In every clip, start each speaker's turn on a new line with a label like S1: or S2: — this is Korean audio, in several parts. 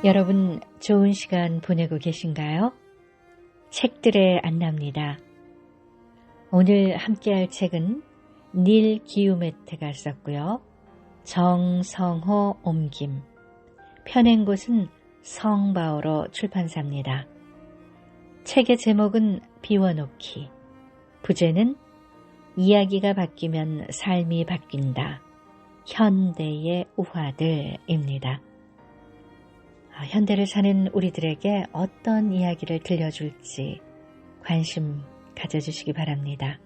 S1: 여러분, 좋은 시간 보내고 계신가요? 책들의 안나입니다. 오늘 함께할 책은 닐 기우메트가 썼고요. 정성호 옮김, 펴낸 곳은 성바오로 출판사입니다. 책의 제목은 비워놓기, 부제는 이야기가 바뀌면 삶이 바뀐다. 현대의 우화들입니다. 현대를 사는 우리들에게 어떤 이야기를 들려줄지 관심 가져주시기 바랍니다.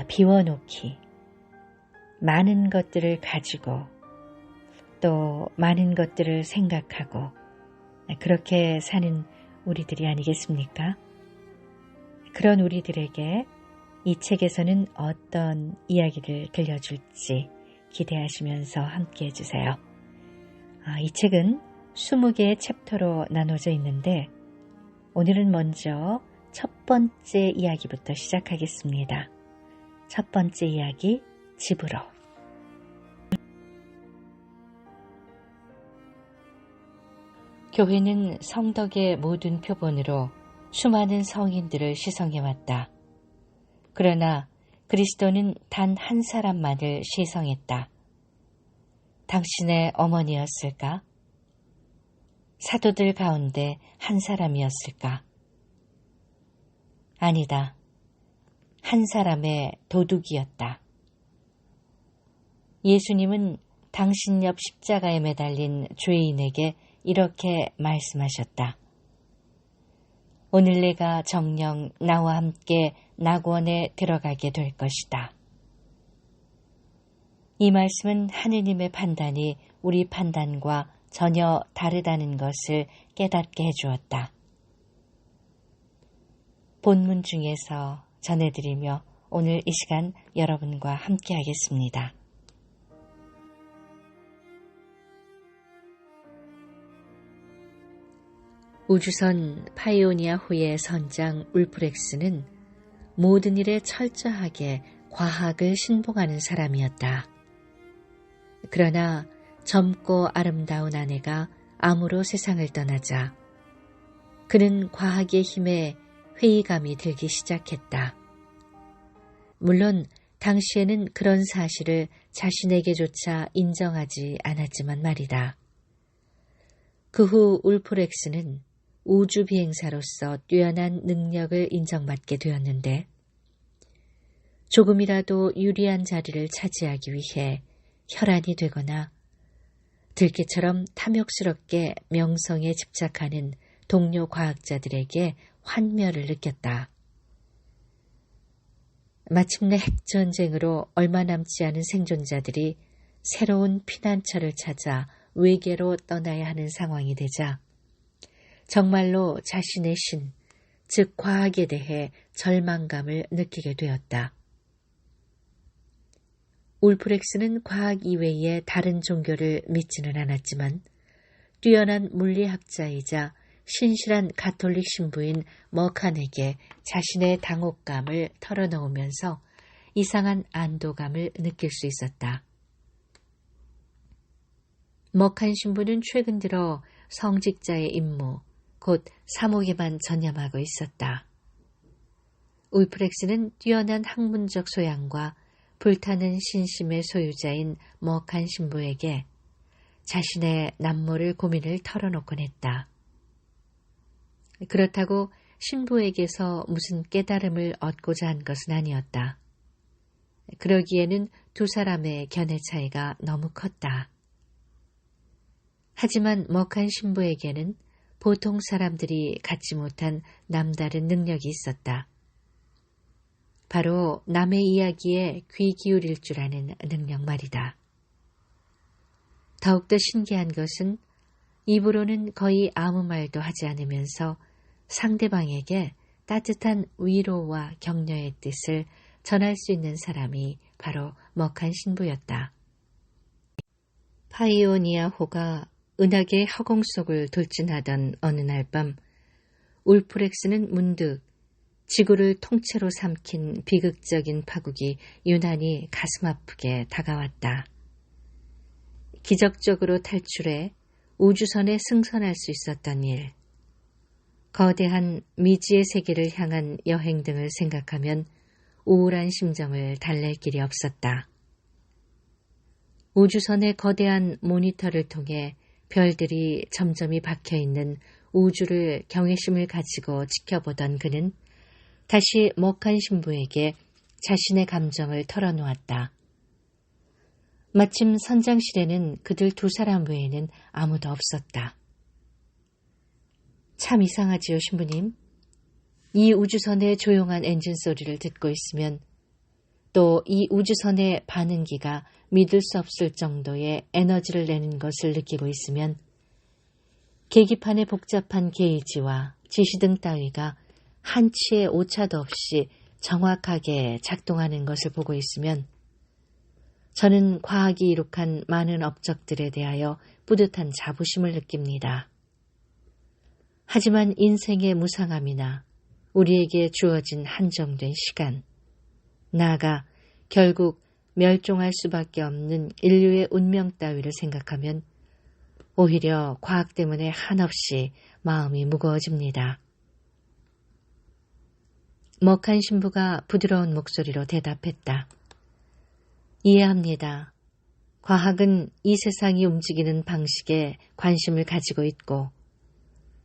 S1: 비워놓기, 많은 것들을 가지고 또 많은 것들을 생각하고 그렇게 사는 우리들이 아니겠습니까? 그런 우리들에게 이 책에서는 어떤 이야기를 들려줄지 기대하시면서 함께 해주세요. 이 책은 20개의 챕터로 나눠져 있는데 오늘은 먼저 첫 번째 이야기부터 시작하겠습니다. 첫 번째 이야기, 집으로. 교회는 성덕의 모든 표본으로 수많은 성인들을 시성해왔다. 그러나 그리스도는 단 한 사람만을 시성했다. 당신의 어머니였을까? 사도들 가운데 한 사람이었을까? 아니다. 한 사람의 도둑이었다. 예수님은 당신 옆 십자가에 매달린 죄인에게 이렇게 말씀하셨다. 오늘 내가 정녕 나와 함께 낙원에 들어가게 될 것이다. 이 말씀은 하느님의 판단이 우리 판단과 전혀 다르다는 것을 깨닫게 해주었다. 본문 중에서 전해드리며 오늘 이 시간 여러분과 함께 하겠습니다. 우주선 파이오니아호의 선장 울프렉스는 모든 일에 철저하게 과학을 신봉하는 사람이었다. 그러나 젊고 아름다운 아내가 암으로 세상을 떠나자 그는 과학의 힘에 회의감이 들기 시작했다. 물론 당시에는 그런 사실을 자신에게조차 인정하지 않았지만 말이다. 그 후 울프렉스는 우주 비행사로서 뛰어난 능력을 인정받게 되었는데 조금이라도 유리한 자리를 차지하기 위해 혈안이 되거나 들깨처럼 탐욕스럽게 명성에 집착하는 동료 과학자들에게 환멸을 느꼈다. 마침내 핵전쟁으로 얼마 남지 않은 생존자들이 새로운 피난처를 찾아 외계로 떠나야 하는 상황이 되자 정말로 자신의 신, 즉 과학에 대해 절망감을 느끼게 되었다. 울프렉스는 과학 이외의 다른 종교를 믿지는 않았지만 뛰어난 물리학자이자 신실한 가톨릭 신부인 머칸에게 자신의 당혹감을 털어놓으면서 이상한 안도감을 느낄 수 있었다. 머칸 신부는 최근 들어 성직자의 임무, 곧 사목에만 전념하고 있었다. 울프렉스는 뛰어난 학문적 소양과 불타는 신심의 소유자인 머칸 신부에게 자신의 남모를 고민을 털어놓곤 했다. 그렇다고 신부에게서 무슨 깨달음을 얻고자 한 것은 아니었다. 그러기에는 두 사람의 견해 차이가 너무 컸다. 하지만 머칸 신부에게는 보통 사람들이 갖지 못한 남다른 능력이 있었다. 바로 남의 이야기에 귀 기울일 줄 아는 능력 말이다. 더욱더 신기한 것은 입으로는 거의 아무 말도 하지 않으면서 상대방에게 따뜻한 위로와 격려의 뜻을 전할 수 있는 사람이 바로 머칸 신부였다. 파이오니아호가 은하계의 허공 속을 돌진하던 어느 날 밤 울프렉스는 문득 지구를 통째로 삼킨 비극적인 파국이 유난히 가슴 아프게 다가왔다. 기적적으로 탈출해 우주선에 승선할 수 있었던 일, 거대한 미지의 세계를 향한 여행 등을 생각하면 우울한 심정을 달랠 길이 없었다. 우주선의 거대한 모니터를 통해 별들이 점점이 박혀있는 우주를 경외심을 가지고 지켜보던 그는 다시 먹한 신부에게 자신의 감정을 털어놓았다. 마침 선장실에는 그들 두 사람 외에는 아무도 없었다. 참 이상하지요, 신부님. 이 우주선의 조용한 엔진 소리를 듣고 있으면 또 이 우주선의 반응기가 믿을 수 없을 정도의 에너지를 내는 것을 느끼고 있으면 계기판의 복잡한 게이지와 지시등 따위가 한치의 오차도 없이 정확하게 작동하는 것을 보고 있으면 저는 과학이 이룩한 많은 업적들에 대하여 뿌듯한 자부심을 느낍니다. 하지만 인생의 무상함이나 우리에게 주어진 한정된 시간, 나아가 결국 멸종할 수밖에 없는 인류의 운명 따위를 생각하면 오히려 과학 때문에 한없이 마음이 무거워집니다. 먹한 신부가 부드러운 목소리로 대답했다. 이해합니다. 과학은 이 세상이 움직이는 방식에 관심을 가지고 있고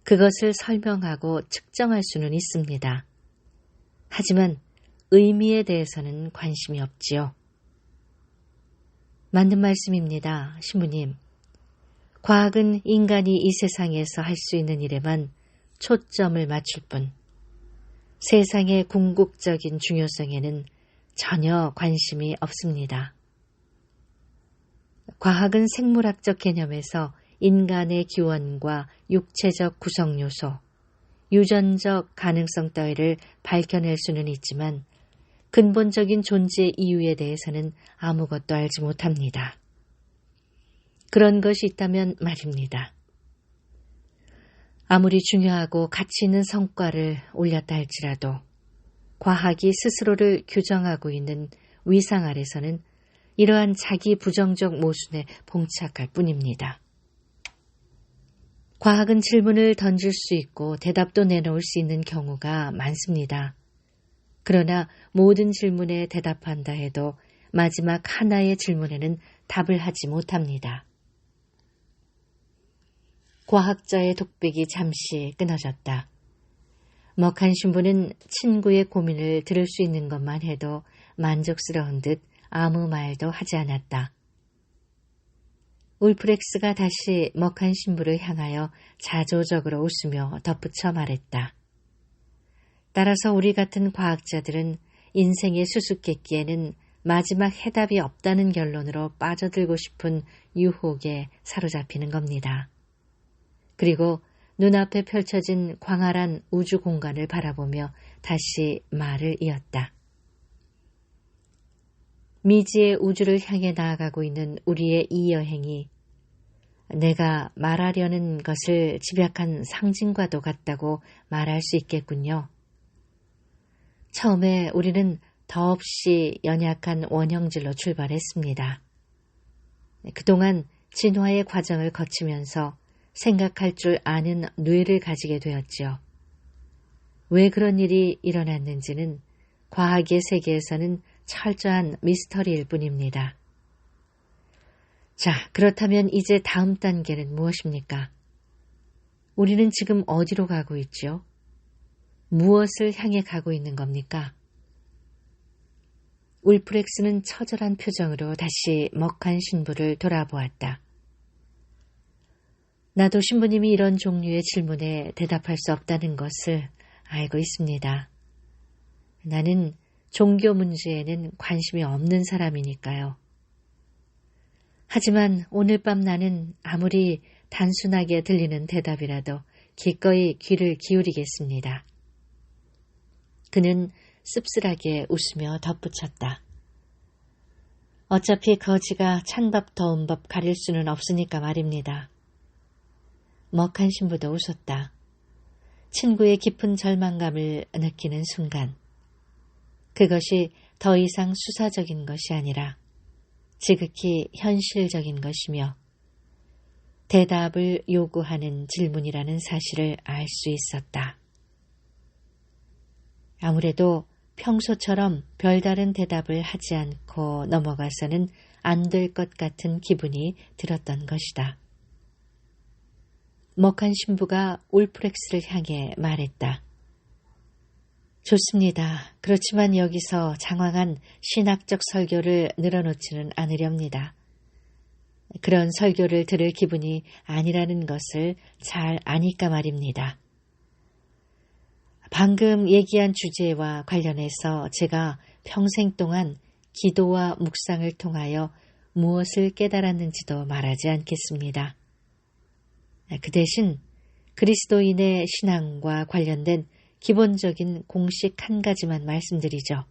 S1: 그것을 설명하고 측정할 수는 있습니다. 하지만 의미에 대해서는 관심이 없지요. 맞는 말씀입니다, 신부님. 과학은 인간이 이 세상에서 할 수 있는 일에만 초점을 맞출 뿐 세상의 궁극적인 중요성에는 전혀 관심이 없습니다. 과학은 생물학적 개념에서 인간의 기원과 육체적 구성 요소, 유전적 가능성 따위를 밝혀낼 수는 있지만 근본적인 존재 이유에 대해서는 아무것도 알지 못합니다. 그런 것이 있다면 말입니다. 아무리 중요하고 가치 있는 성과를 올렸다 할지라도 과학이 스스로를 규정하고 있는 위상 아래서는 이러한 자기 부정적 모순에 봉착할 뿐입니다. 과학은 질문을 던질 수 있고 대답도 내놓을 수 있는 경우가 많습니다. 그러나 모든 질문에 대답한다 해도 마지막 하나의 질문에는 답을 하지 못합니다. 과학자의 독백이 잠시 끊어졌다. 먹한 신부는 친구의 고민을 들을 수 있는 것만 해도 만족스러운 듯 아무 말도 하지 않았다. 울프렉스가 다시 먹한 신부를 향하여 자조적으로 웃으며 덧붙여 말했다. 따라서 우리 같은 과학자들은 인생의 수수께끼에는 마지막 해답이 없다는 결론으로 빠져들고 싶은 유혹에 사로잡히는 겁니다. 그리고 눈앞에 펼쳐진 광활한 우주 공간을 바라보며 다시 말을 이었다. 미지의 우주를 향해 나아가고 있는 우리의 이 여행이 내가 말하려는 것을 집약한 상징과도 같다고 말할 수 있겠군요. 처음에 우리는 더없이 연약한 원형질로 출발했습니다. 그동안 진화의 과정을 거치면서 생각할 줄 아는 뇌를 가지게 되었지요. 왜 그런 일이 일어났는지는 과학의 세계에서는 철저한 미스터리일 뿐입니다. 자, 그렇다면 이제 다음 단계는 무엇입니까? 우리는 지금 어디로 가고 있죠? 무엇을 향해 가고 있는 겁니까? 울프렉스는 처절한 표정으로 다시 먹한 신부를 돌아보았다. 나도 신부님이 이런 종류의 질문에 대답할 수 없다는 것을 알고 있습니다. 나는 종교 문제에는 관심이 없는 사람이니까요. 하지만 오늘 밤 나는 아무리 단순하게 들리는 대답이라도 기꺼이 귀를 기울이겠습니다. 그는 씁쓸하게 웃으며 덧붙였다. 어차피 거지가 찬밥 더운 법 가릴 수는 없으니까 말입니다. 먹한 신부도 웃었다. 친구의 깊은 절망감을 느끼는 순간 그것이 더 이상 수사적인 것이 아니라 지극히 현실적인 것이며 대답을 요구하는 질문이라는 사실을 알 수 있었다. 아무래도 평소처럼 별다른 대답을 하지 않고 넘어가서는 안 될 것 같은 기분이 들었던 것이다. 먹한 신부가 울프렉스를 향해 말했다. 좋습니다. 그렇지만 여기서 장황한 신학적 설교를 늘어놓지는 않으렵니다. 그런 설교를 들을 기분이 아니라는 것을 잘 아니까 말입니다. 방금 얘기한 주제와 관련해서 제가 평생 동안 기도와 묵상을 통하여 무엇을 깨달았는지도 말하지 않겠습니다. 그 대신 그리스도인의 신앙과 관련된 기본적인 공식 한 가지만 말씀드리죠.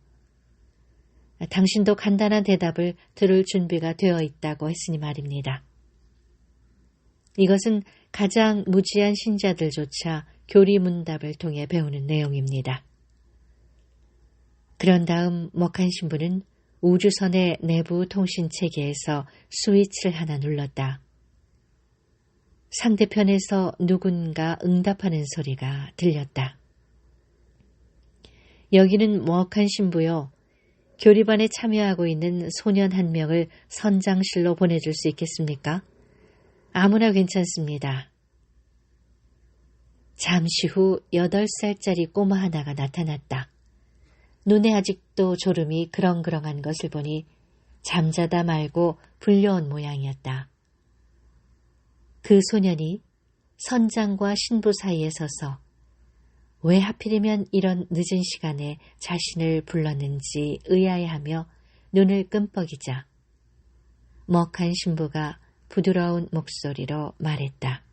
S1: 당신도 간단한 대답을 들을 준비가 되어 있다고 했으니 말입니다. 이것은 가장 무지한 신자들조차 교리문답을 통해 배우는 내용입니다. 그런 다음 먹한 신부는 우주선의 내부 통신체계에서 스위치를 하나 눌렀다. 상대편에서 누군가 응답하는 소리가 들렸다. 여기는 먹한 신부요. 교리반에 참여하고 있는 소년 한 명을 선장실로 보내줄 수 있겠습니까? 아무나 괜찮습니다. 잠시 후 8살짜리 꼬마 하나가 나타났다. 눈에 아직도 졸음이 그렁그렁한 것을 보니 잠자다 말고 불려온 모양이었다. 그 소년이 선장과 신부 사이에 서서 왜 하필이면 이런 늦은 시간에 자신을 불렀는지 의아해하며 눈을 끔뻑이자 먹한 신부가 부드러운 목소리로 말했다.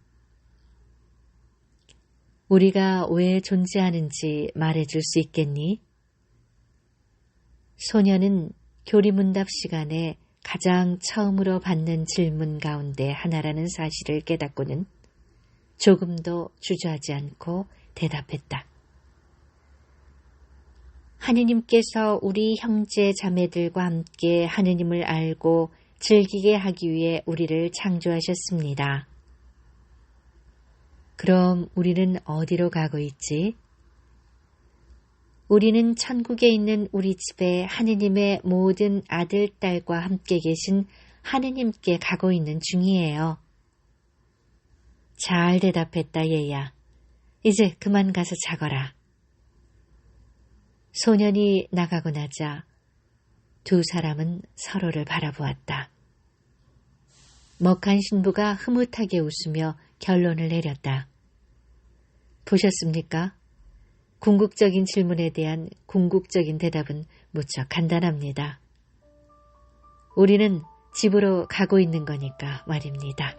S1: 우리가 왜 존재하는지 말해줄 수 있겠니? 소년은 교리문답 시간에 가장 처음으로 받는 질문 가운데 하나라는 사실을 깨닫고는 조금도 주저하지 않고 대답했다. 하느님께서 우리 형제 자매들과 함께 하느님을 알고 즐기게 하기 위해 우리를 창조하셨습니다. 그럼 우리는 어디로 가고 있지? 우리는 천국에 있는 우리 집에 하느님의 모든 아들, 딸과 함께 계신 하느님께 가고 있는 중이에요. 잘 대답했다, 얘야. 이제 그만 가서 자거라. 소년이 나가고 나자 두 사람은 서로를 바라보았다. 먹한 신부가 흐뭇하게 웃으며 결론을 내렸다. 보셨습니까? 궁극적인 질문에 대한 궁극적인 대답은 무척 간단합니다. 우리는 집으로 가고 있는 거니까 말입니다.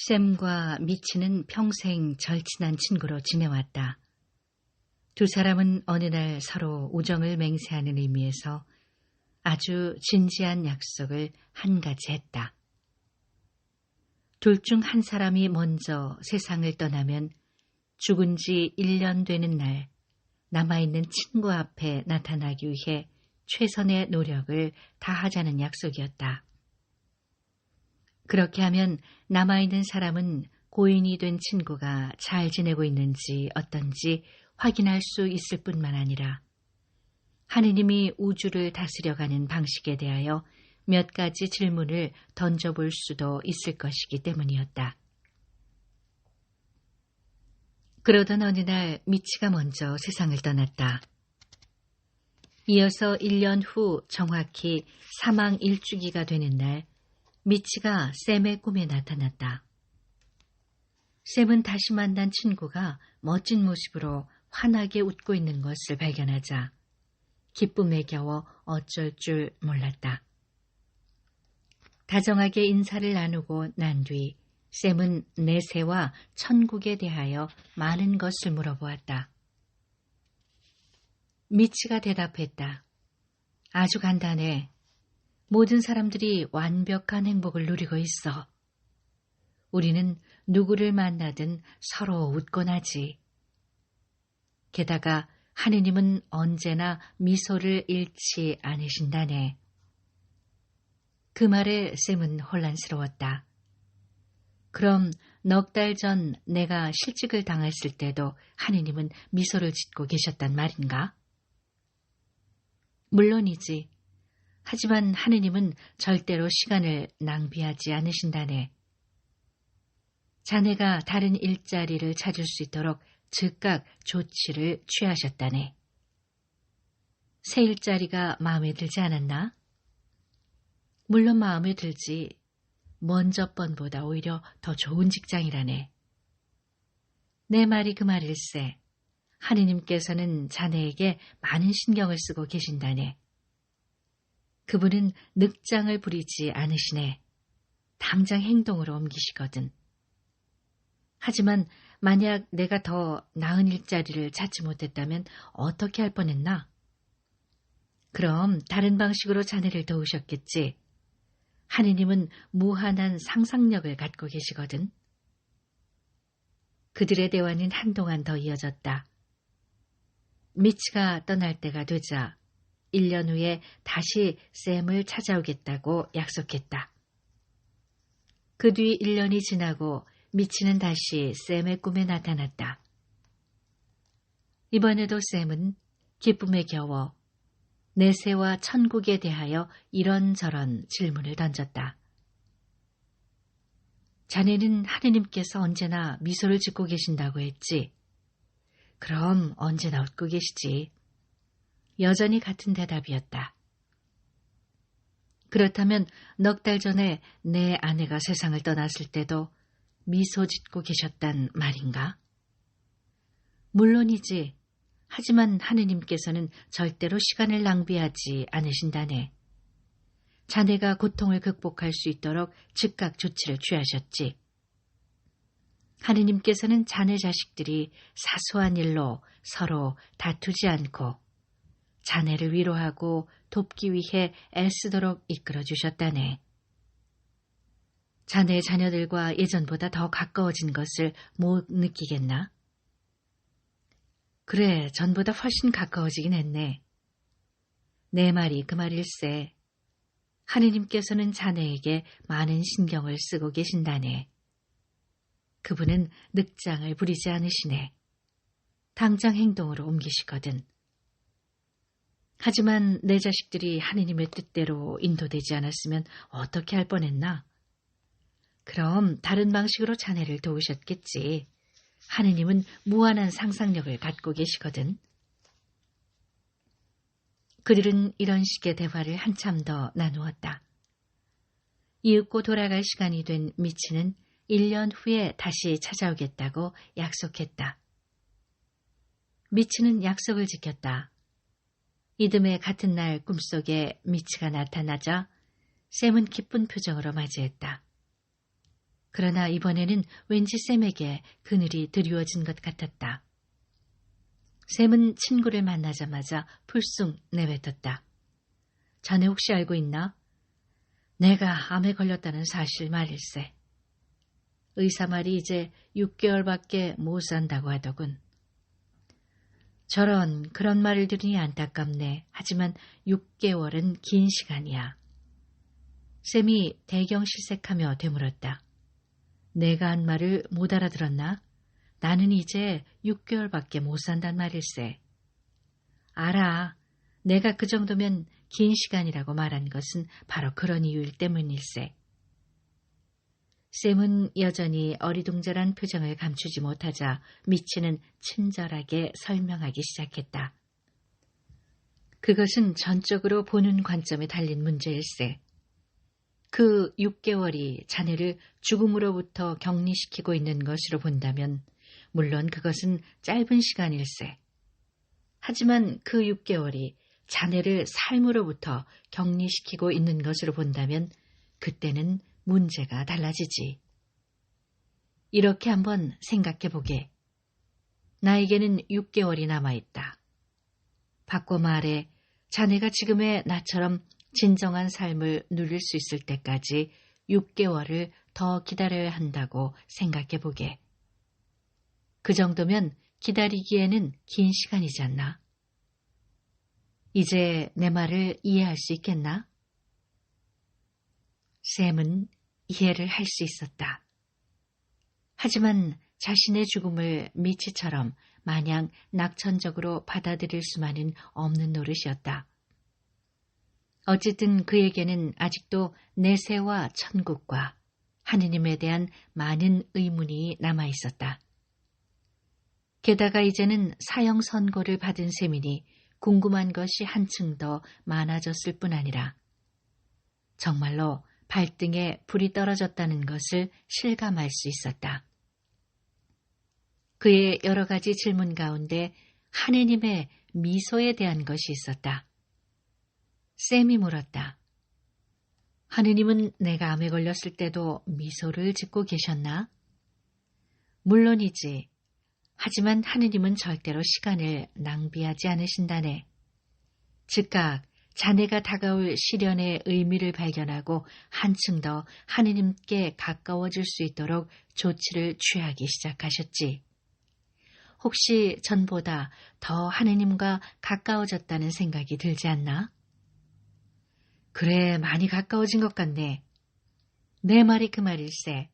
S1: 샘과 미치는 평생 절친한 친구로 지내왔다. 두 사람은 어느 날 서로 우정을 맹세하는 의미에서 아주 진지한 약속을 한 가지 했다. 둘 중 한 사람이 먼저 세상을 떠나면 죽은 지 1년 되는 날 남아있는 친구 앞에 나타나기 위해 최선의 노력을 다하자는 약속이었다. 그렇게 하면 남아있는 사람은 고인이 된 친구가 잘 지내고 있는지 어떤지 확인할 수 있을 뿐만 아니라 하느님이 우주를 다스려가는 방식에 대하여 몇 가지 질문을 던져볼 수도 있을 것이기 때문이었다. 그러던 어느 날 미치가 먼저 세상을 떠났다. 이어서 1년 후 정확히 사망 1주기가 되는 날 미치가 샘의 꿈에 나타났다. 샘은 다시 만난 친구가 멋진 모습으로 환하게 웃고 있는 것을 발견하자 기쁨에 겨워 어쩔 줄 몰랐다. 다정하게 인사를 나누고 난 뒤 샘은 내세와 천국에 대하여 많은 것을 물어보았다. 미치가 대답했다. 아주 간단해. 모든 사람들이 완벽한 행복을 누리고 있어. 우리는 누구를 만나든 서로 웃곤 하지. 게다가 하느님은 언제나 미소를 잃지 않으신다네. 그 말에 샘은 혼란스러웠다. 그럼 넉 달 전 내가 실직을 당했을 때도 하느님은 미소를 짓고 계셨단 말인가? 물론이지. 하지만 하느님은 절대로 시간을 낭비하지 않으신다네. 자네가 다른 일자리를 찾을 수 있도록 즉각 조치를 취하셨다네. 새 일자리가 마음에 들지 않았나? 물론 마음에 들지. 먼저 번보다 오히려 더 좋은 직장이라네. 내 말이 그 말일세. 하느님께서는 자네에게 많은 신경을 쓰고 계신다네. 그분은 늑장을 부리지 않으시네. 당장 행동으로 옮기시거든. 하지만 만약 내가 더 나은 일자리를 찾지 못했다면 어떻게 할 뻔했나? 그럼 다른 방식으로 자네를 도우셨겠지. 하느님은 무한한 상상력을 갖고 계시거든. 그들의 대화는 한동안 더 이어졌다. 미치가 떠날 때가 되자 1년 후에 다시 샘을 찾아오겠다고 약속했다. 그 뒤 1년이 지나고 미치는 다시 샘의 꿈에 나타났다. 이번에도 샘은 기쁨에 겨워 내세와 천국에 대하여 이런저런 질문을 던졌다. 자네는 하느님께서 언제나 미소를 짓고 계신다고 했지. 그럼 언제나 웃고 계시지. 여전히 같은 대답이었다. 그렇다면 넉 달 전에 내 아내가 세상을 떠났을 때도 미소 짓고 계셨단 말인가? 물론이지. 하지만 하느님께서는 절대로 시간을 낭비하지 않으신다네. 자네가 고통을 극복할 수 있도록 즉각 조치를 취하셨지. 하느님께서는 자네 자식들이 사소한 일로 서로 다투지 않고 자네를 위로하고 돕기 위해 애쓰도록 이끌어주셨다네. 자네 자녀들과 예전보다 더 가까워진 것을 못 느끼겠나? 그래, 전보다 훨씬 가까워지긴 했네. 내 말이 그 말일세. 하느님께서는 자네에게 많은 신경을 쓰고 계신다네. 그분은 늑장을 부리지 않으시네. 당장 행동으로 옮기시거든. 하지만 내 자식들이 하느님의 뜻대로 인도되지 않았으면 어떻게 할 뻔했나? 그럼 다른 방식으로 자네를 도우셨겠지. 하느님은 무한한 상상력을 갖고 계시거든. 그들은 이런 식의 대화를 한참 더 나누었다. 이윽고 돌아갈 시간이 된 미치는 1년 후에 다시 찾아오겠다고 약속했다. 미치는 약속을 지켰다. 이듬해 같은 날 꿈속에 미치가 나타나자 샘은 기쁜 표정으로 맞이했다. 그러나 이번에는 왠지 샘에게 그늘이 드리워진 것 같았다. 샘은 친구를 만나자마자 풀쑥 내뱉었다. 자네 혹시 알고 있나? 내가 암에 걸렸다는 사실 말일세. 의사 말이 이제 6개월밖에 못 산다고 하더군. 저런 그런 말을 들으니 안타깝네. 하지만 6개월은 긴 시간이야. 샘이 대경실색하며 되물었다. 내가 한 말을 못 알아들었나? 나는 이제 6개월밖에 못 산단 말일세. 알아. 내가 그 정도면 긴 시간이라고 말한 것은 바로 그런 이유일 때문일세. 샘은 여전히 어리둥절한 표정을 감추지 못하자 미치는 친절하게 설명하기 시작했다. 그것은 전적으로 보는 관점에 달린 문제일세. 그 6개월이 자네를 죽음으로부터 격리시키고 있는 것으로 본다면 물론 그것은 짧은 시간일세. 하지만 그 6개월이 자네를 삶으로부터 격리시키고 있는 것으로 본다면 그때는 문제가 달라지지. 이렇게 한번 생각해보게. 나에게는 6개월이 남아있다. 바꿔 말해 자네가 지금의 나처럼 진정한 삶을 누릴 수 있을 때까지 6개월을 더 기다려야 한다고 생각해보게. 그 정도면 기다리기에는 긴 시간이지 않나? 이제 내 말을 이해할 수 있겠나? 샘은 이해를 할 수 있었다. 하지만 자신의 죽음을 미치처럼 마냥 낙천적으로 받아들일 수만은 없는 노릇이었다. 어쨌든 그에게는 아직도 내세와 천국과 하느님에 대한 많은 의문이 남아 있었다. 게다가 이제는 사형 선고를 받은 셈이니 궁금한 것이 한층 더 많아졌을 뿐 아니라 정말로 발등에 불이 떨어졌다는 것을 실감할 수 있었다. 그의 여러 가지 질문 가운데 하느님의 미소에 대한 것이 있었다. 샘이 물었다. 하느님은 내가 암에 걸렸을 때도 미소를 짓고 계셨나? 물론이지. 하지만 하느님은 절대로 시간을 낭비하지 않으신다네. 즉각 자네가 다가올 시련의 의미를 발견하고 한층 더 하느님께 가까워질 수 있도록 조치를 취하기 시작하셨지. 혹시 전보다 더 하느님과 가까워졌다는 생각이 들지 않나? 그래, 많이 가까워진 것 같네. 내 말이 그 말일세.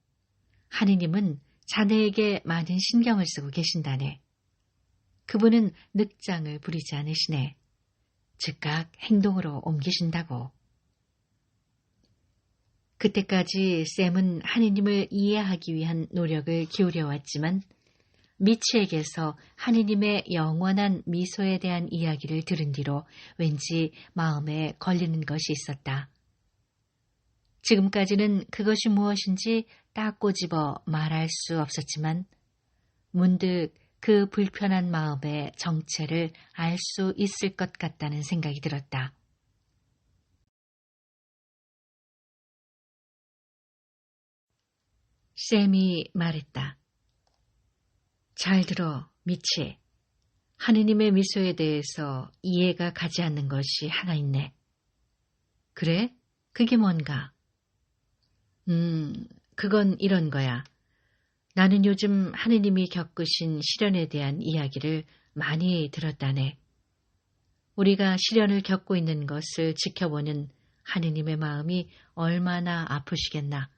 S1: 하느님은 자네에게 많은 신경을 쓰고 계신다네. 그분은 늑장을 부리지 않으시네. 즉각 행동으로 옮기신다고. 그때까지 샘은 하느님을 이해하기 위한 노력을 기울여왔지만 미치에게서 하느님의 영원한 미소에 대한 이야기를 들은 뒤로 왠지 마음에 걸리는 것이 있었다. 지금까지는 그것이 무엇인지 딱 꼬집어 말할 수 없었지만 문득 그 불편한 마음의 정체를 알 수 있을 것 같다는 생각이 들었다. 샘이 말했다. 잘 들어, 미치. 하느님의 미소에 대해서 이해가 가지 않는 것이 하나 있네. 그래? 그게 뭔가? 그건 이런 거야. 나는 요즘 하느님이 겪으신 시련에 대한 이야기를 많이 들었다네. 우리가 시련을 겪고 있는 것을 지켜보는 하느님의 마음이 얼마나 아프시겠나.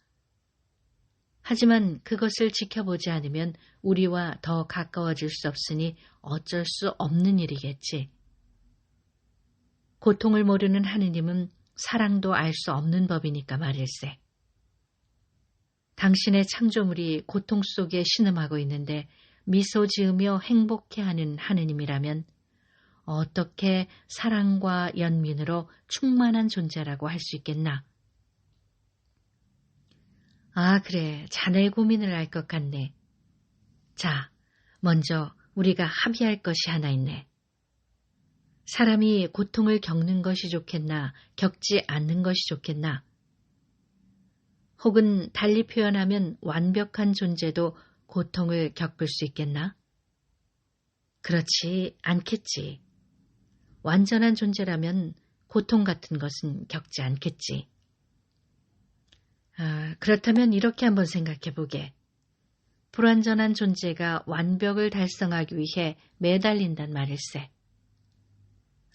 S1: 하지만 그것을 지켜보지 않으면 우리와 더 가까워질 수 없으니 어쩔 수 없는 일이겠지. 고통을 모르는 하느님은 사랑도 알 수 없는 법이니까 말일세. 당신의 창조물이 고통 속에 신음하고 있는데 미소 지으며 행복해하는 하느님이라면 어떻게 사랑과 연민으로 충만한 존재라고 할 수 있겠나? 아, 그래. 자네의 고민을 알 것 같네. 자, 먼저 우리가 합의할 것이 하나 있네. 사람이 고통을 겪는 것이 좋겠나, 겪지 않는 것이 좋겠나? 혹은 달리 표현하면 완벽한 존재도 고통을 겪을 수 있겠나? 그렇지 않겠지. 완전한 존재라면 고통 같은 것은 겪지 않겠지. 그렇다면 이렇게 한번 생각해 보게. 불완전한 존재가 완벽을 달성하기 위해 매달린단 말일세.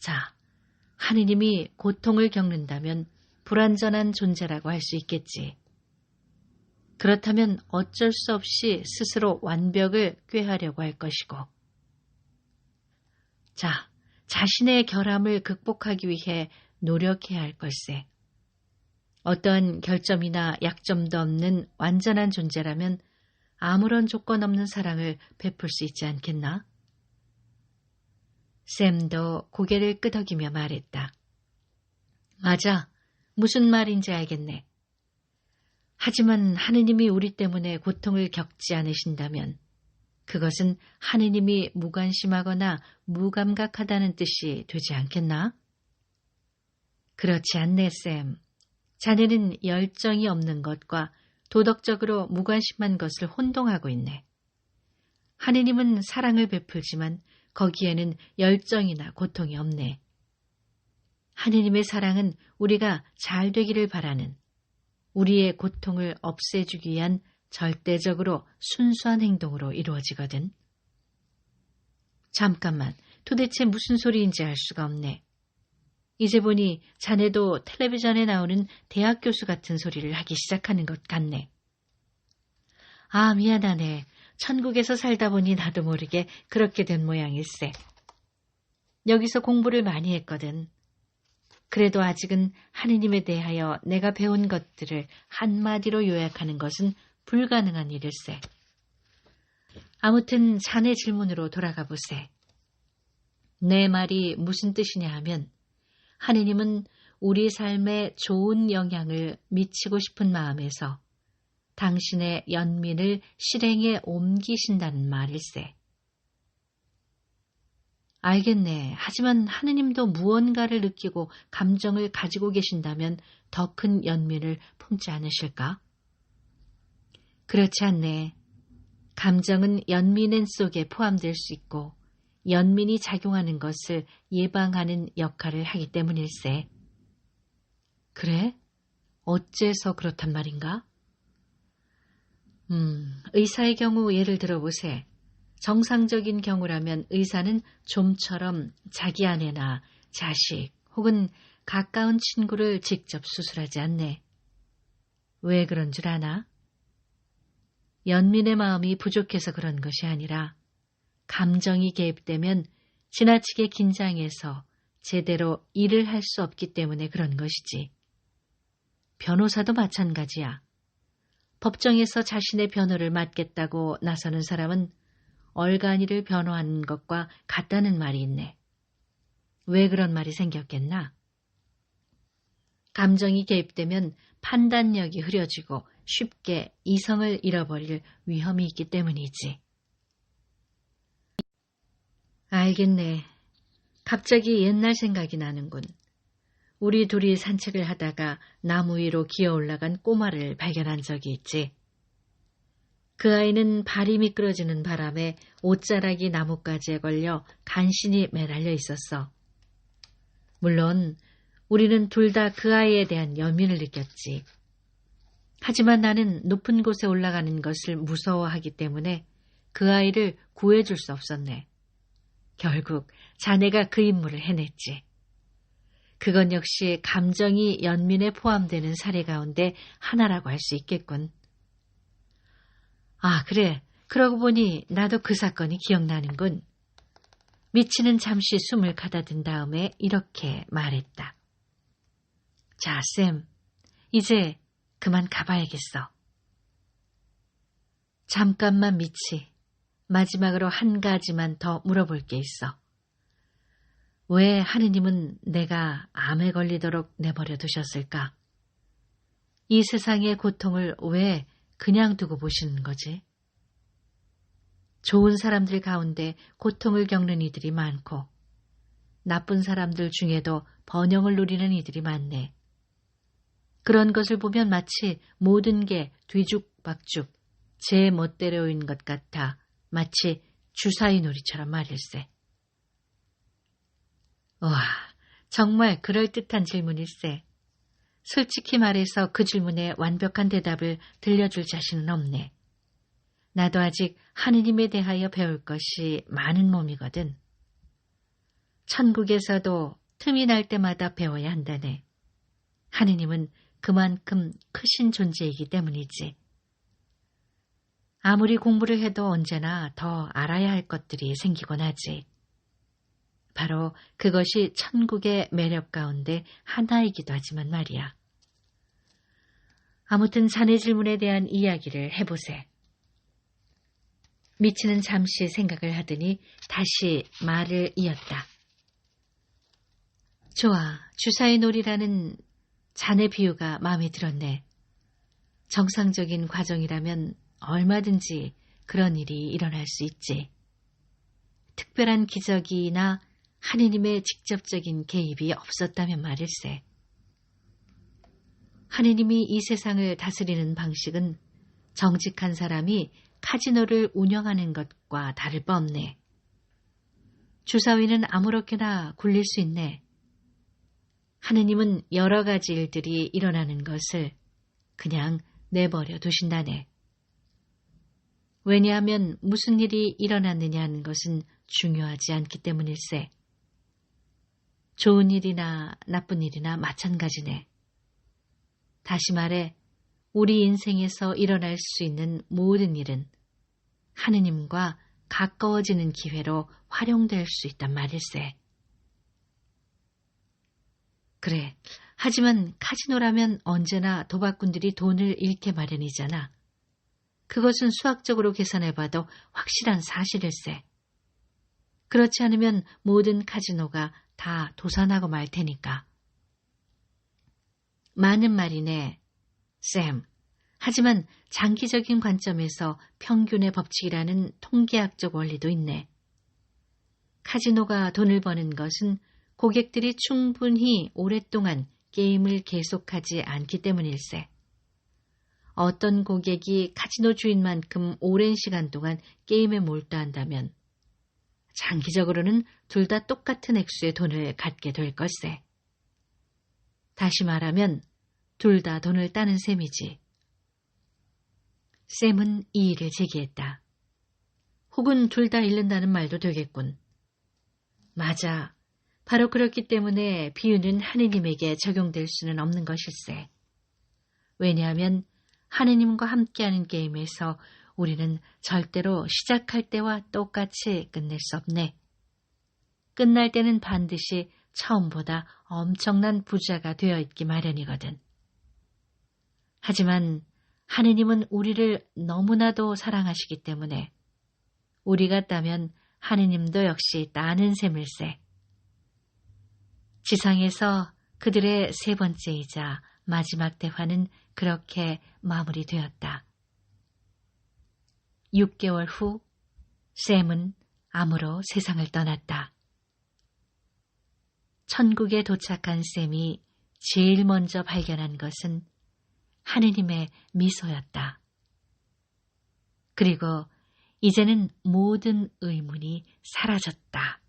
S1: 자, 하느님이 고통을 겪는다면 불완전한 존재라고 할 수 있겠지. 그렇다면 어쩔 수 없이 스스로 완벽을 꾀하려고 할 것이고. 자, 자신의 결함을 극복하기 위해 노력해야 할 걸세. 어떠한 결점이나 약점도 없는 완전한 존재라면 아무런 조건 없는 사랑을 베풀 수 있지 않겠나? 샘도 고개를 끄덕이며 말했다. 맞아. 무슨 말인지 알겠네. 하지만 하느님이 우리 때문에 고통을 겪지 않으신다면 그것은 하느님이 무관심하거나 무감각하다는 뜻이 되지 않겠나? 그렇지 않네, 샘. 자네는 열정이 없는 것과 도덕적으로 무관심한 것을 혼동하고 있네. 하느님은 사랑을 베풀지만 거기에는 열정이나 고통이 없네. 하느님의 사랑은 우리가 잘 되기를 바라는, 우리의 고통을 없애주기 위한 절대적으로 순수한 행동으로 이루어지거든. 잠깐만, 도대체 무슨 소리인지 알 수가 없네. 이제 보니 자네도 텔레비전에 나오는 대학 교수 같은 소리를 하기 시작하는 것 같네. 아, 미안하네. 천국에서 살다 보니 나도 모르게 그렇게 된 모양일세. 여기서 공부를 많이 했거든. 그래도 아직은 하느님에 대하여 내가 배운 것들을 한마디로 요약하는 것은 불가능한 일일세. 아무튼 자네 질문으로 돌아가 보세. 내 말이 무슨 뜻이냐 하면 하느님은 우리 삶에 좋은 영향을 미치고 싶은 마음에서 당신의 연민을 실행에 옮기신다는 말일세. 알겠네. 하지만 하느님도 무언가를 느끼고 감정을 가지고 계신다면 더 큰 연민을 품지 않으실까? 그렇지 않네. 감정은 연민엔 속에 포함될 수 있고 연민이 작용하는 것을 예방하는 역할을 하기 때문일세. 그래? 어째서 그렇단 말인가? 의사의 경우 예를 들어보세. 정상적인 경우라면 의사는 좀처럼 자기 아내나 자식 혹은 가까운 친구를 직접 수술하지 않네. 왜 그런 줄 아나? 연민의 마음이 부족해서 그런 것이 아니라 감정이 개입되면 지나치게 긴장해서 제대로 일을 할 수 없기 때문에 그런 것이지. 변호사도 마찬가지야. 법정에서 자신의 변호를 맡겠다고 나서는 사람은 얼간이를 변호하는 것과 같다는 말이 있네. 왜 그런 말이 생겼겠나? 감정이 개입되면 판단력이 흐려지고 쉽게 이성을 잃어버릴 위험이 있기 때문이지. 알겠네. 갑자기 옛날 생각이 나는군. 우리 둘이 산책을 하다가 나무 위로 기어 올라간 꼬마를 발견한 적이 있지. 그 아이는 발이 미끄러지는 바람에 옷자락이 나뭇가지에 걸려 간신히 매달려 있었어. 물론 우리는 둘 다 그 아이에 대한 연민을 느꼈지. 하지만 나는 높은 곳에 올라가는 것을 무서워하기 때문에 그 아이를 구해줄 수 없었네. 결국 자네가 그 임무를 해냈지. 그건 역시 감정이 연민에 포함되는 사례 가운데 하나라고 할 수 있겠군. 아, 그래. 그러고 보니 나도 그 사건이 기억나는군. 미치는 잠시 숨을 가다든 다음에 이렇게 말했다. 자, 쌤. 이제 그만 가봐야겠어. 잠깐만 미치. 마지막으로 한 가지만 더 물어볼 게 있어. 왜 하느님은 내가 암에 걸리도록 내버려 두셨을까? 이 세상의 고통을 왜 그냥 두고 보시는 거지? 좋은 사람들 가운데 고통을 겪는 이들이 많고 나쁜 사람들 중에도 번영을 누리는 이들이 많네. 그런 것을 보면 마치 모든 게 뒤죽박죽 제 멋대로인 것 같아 마치 주사위 놀이처럼 말일세. 와, 정말 그럴듯한 질문일세. 솔직히 말해서 그 질문에 완벽한 대답을 들려줄 자신은 없네. 나도 아직 하느님에 대하여 배울 것이 많은 몸이거든. 천국에서도 틈이 날 때마다 배워야 한다네. 하느님은 그만큼 크신 존재이기 때문이지. 아무리 공부를 해도 언제나 더 알아야 할 것들이 생기곤 하지. 바로 그것이 천국의 매력 가운데 하나이기도 하지만 말이야. 아무튼 자네 질문에 대한 이야기를 해보세. 미치는 잠시 생각을 하더니 다시 말을 이었다. 좋아, 주사위 놀이라는 자네 비유가 마음에 들었네. 정상적인 과정이라면 얼마든지 그런 일이 일어날 수 있지. 특별한 기적이나 하느님의 직접적인 개입이 없었다면 말일세. 하느님이 이 세상을 다스리는 방식은 정직한 사람이 카지노를 운영하는 것과 다를 바 없네. 주사위는 아무렇게나 굴릴 수 있네. 하느님은 여러 가지 일들이 일어나는 것을 그냥 내버려 두신다네. 왜냐하면 무슨 일이 일어났느냐 하는 것은 중요하지 않기 때문일세. 좋은 일이나 나쁜 일이나 마찬가지네. 다시 말해 우리 인생에서 일어날 수 있는 모든 일은 하느님과 가까워지는 기회로 활용될 수 있단 말일세. 그래, 하지만 카지노라면 언제나 도박꾼들이 돈을 잃게 마련이잖아. 그것은 수학적으로 계산해봐도 확실한 사실일세. 그렇지 않으면 모든 카지노가 다 도산하고 말 테니까. 많은 말이네, 샘. 하지만 장기적인 관점에서 평균의 법칙이라는 통계학적 원리도 있네. 카지노가 돈을 버는 것은 고객들이 충분히 오랫동안 게임을 계속하지 않기 때문일세. 어떤 고객이 카지노 주인만큼 오랜 시간 동안 게임에 몰두한다면 장기적으로는 둘 다 똑같은 액수의 돈을 갖게 될 걸세. 다시 말하면 둘 다 돈을 따는 셈이지. 샘은 이의를 제기했다. 혹은 둘 다 잃는다는 말도 되겠군. 맞아. 바로 그렇기 때문에 비유는 하느님에게 적용될 수는 없는 것일세. 왜냐하면 하느님과 함께하는 게임에서 우리는 절대로 시작할 때와 똑같이 끝낼 수 없네. 끝날 때는 반드시 처음보다 엄청난 부자가 되어 있기 마련이거든. 하지만 하느님은 우리를 너무나도 사랑하시기 때문에 우리가 따면 하느님도 역시 따는 셈일세. 지상에서 그들의 세 번째이자 마지막 대화는 그렇게 마무리되었다. 6개월 후 샘은 암으로 세상을 떠났다. 천국에 도착한 샘이 제일 먼저 발견한 것은 하느님의 미소였다. 그리고 이제는 모든 의문이 사라졌다.